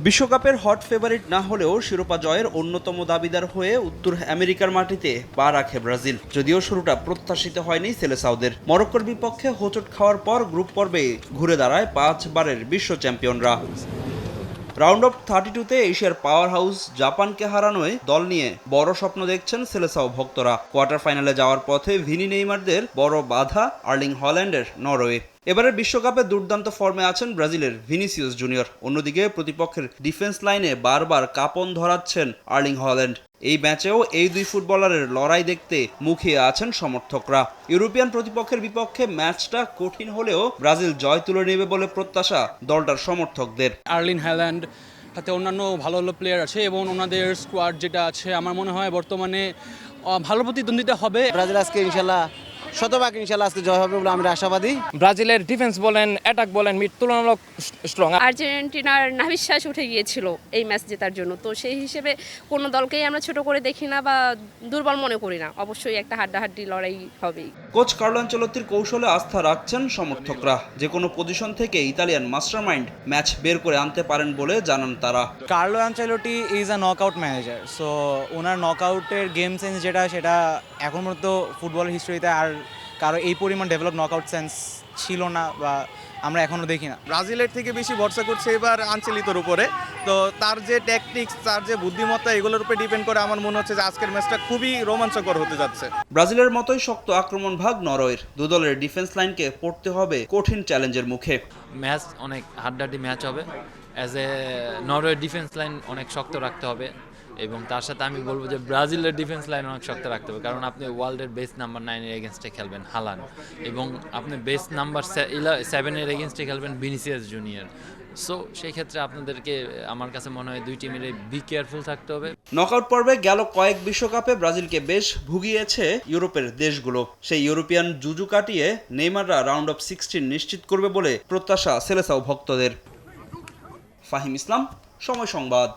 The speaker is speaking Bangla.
বিশ্বকাপের হট ফেভারিট না হলেও শিরোপা জয়ের অন্যতম দাবিদার হয়ে উত্তর আমেরিকার মাটিতে পা রাখে ব্রাজিল। যদিও শুরুটা প্রত্যাশিত হয়নি সেলেসাওদের। মরক্কোর বিপক্ষে হোঁচট খাওয়ার পর গ্রুপ পর্বে ঘুরে দাঁড়ায় 5 বারের বিশ্ব চ্যাম্পিয়নরা। রাউন্ড অফ 32-তে এশিয়ার পাওয়ার হাউস জাপানকে হারানোয় দল নিয়ে বড় স্বপ্ন দেখছেন সেলেসাও ভক্তরা। কোয়ার্টার ফাইনালে যাওয়ার পথে ভিনি নেইমারদের বড় বাধা আর্লিং হল্যান্ডের নরওয়ে। এবারের বিশ্বকাপে দুর্দান্ত ফর্মে আছেন ব্রাজিলের ভিনিসিয়াস জুনিয়র। অন্যদিকে প্রতিপক্ষের ডিফেন্স লাইনে বারবার কাঁপন ধরাচ্ছেন আর্লিং হল্যান্ড। এই ম্যাচেও এই দুই ফুটবলারের লড়াই দেখতে মুখিয়ে আছেন সমর্থকরা। ইউরোপিয়ান প্রতিপক্ষের বিপক্ষে ম্যাচটা কঠিন হলেও ব্রাজিল জয় তুলে নেবে বলে প্রত্যাশা দলটার সমর্থকদের। আর্লিং হল্যান্ড সাথে অন্যান্য ভালো ভালো প্লেয়ার আছে এবং ওনাদের স্কোয়াড যেটা আছে আমার মনে হয় বর্তমানে ভালো প্রতিদ্বন্দ্বিতা হবে। ব্রাজিল আজকে ইনশাল্লাহ শতভাগ ইনশাল্লাহ আজকে জয় হবে বলে আমরা আশাবাদী। ব্রাজিলের ডিফেন্স বলেন, অ্যাটাক বলেন, মিড তুলনামূলক স্ট্রং। আর্জেন্টিনার নাভিশ্বাস উঠে গিয়েছিল এই ম্যাচ জেতার জন্য, তো সেই হিসেবে কোনো দলকেই আমরা ছোট করে দেখি না বা দুর্বল মনে করি না। অবশ্যই একটা হাড্ডাহাড্ডি লড়াই হবেই। কোচ কার্লো আনচেলত্তির কৌশলে আস্থা রাখছেন সমর্থকরা। যে কোনো পজিশন থেকে ইতালিয়ান মাস্টারমাইন্ড ম্যাচ বের করে আনতে পারেন বলে জানান তারা। Carlo Ancelotti is a knockout manager, so ওনার নকআউটের গেম সেন্স সেটা এখন পর্যন্ত ফুটবল হিস্ট্রিতে আর কারো এই পরিমাণ ডেভেলপ নকআউট সেন্স ছিল না বা আমরা এখনও দেখি না। ব্রাজিলের থেকে বেশি ভরসা করছে এবার আনচেলিতোর উপরে। তো তার যে ট্যাকটিক্স, তার যে বুদ্ধিমত্তা, এগুলোর উপরে ডিপেন্ড করে আমার মনে হচ্ছে যে আজকের ম্যাচটা খুবই রোমাঞ্চকর হতে যাচ্ছে। ব্রাজিলের মতোই শক্ত আক্রমণ ভাগ নরওয়ের। দু দলের ডিফেন্স লাইনকে পড়তে হবে কঠিন চ্যালেঞ্জের মুখে। ম্যাচ অনেক হাড্ডাহাড্ডি ম্যাচ হবে। অ্যাজ এ নরওয়ের ডিফেন্স লাইন অনেক শক্ত রাখতে হবে এবং তার সাথে আমি বলবো যে ব্রাজিলের ডিফেন্স লাইন অনেক শক্ত রাখতে হবে, কারণ আপনি ওয়ার্ল্ডের বেস্ট নাম্বার 9-এর এগেনস্টে খেলবেন হালান্ড এবং আপনি বেস্ট নাম্বার 7-এর এগেনস্টে খেলবেন ভিনিসিয়াস জুনিয়র। সো সেই ক্ষেত্রে আপনাদেরকে আমার কাছে মনে হয় দুই টিমের বি কেয়ারফুল থাকতে হবে। নকআউট পর্বে গেল কয়েক বিশ্বকাপে ব্রাজিলকে বেশ ভুগিয়েছে ইউরোপের দেশগুলো। সেই ইউরোপিয়ান জুজু কাটিয়ে নেইমাররা রাউন্ড অফ 16 নিশ্চিত করবে বলে প্রত্যাশা সেলেসাও ভক্তদের। ফাহিম ইসলাম, সময় সংবাদ।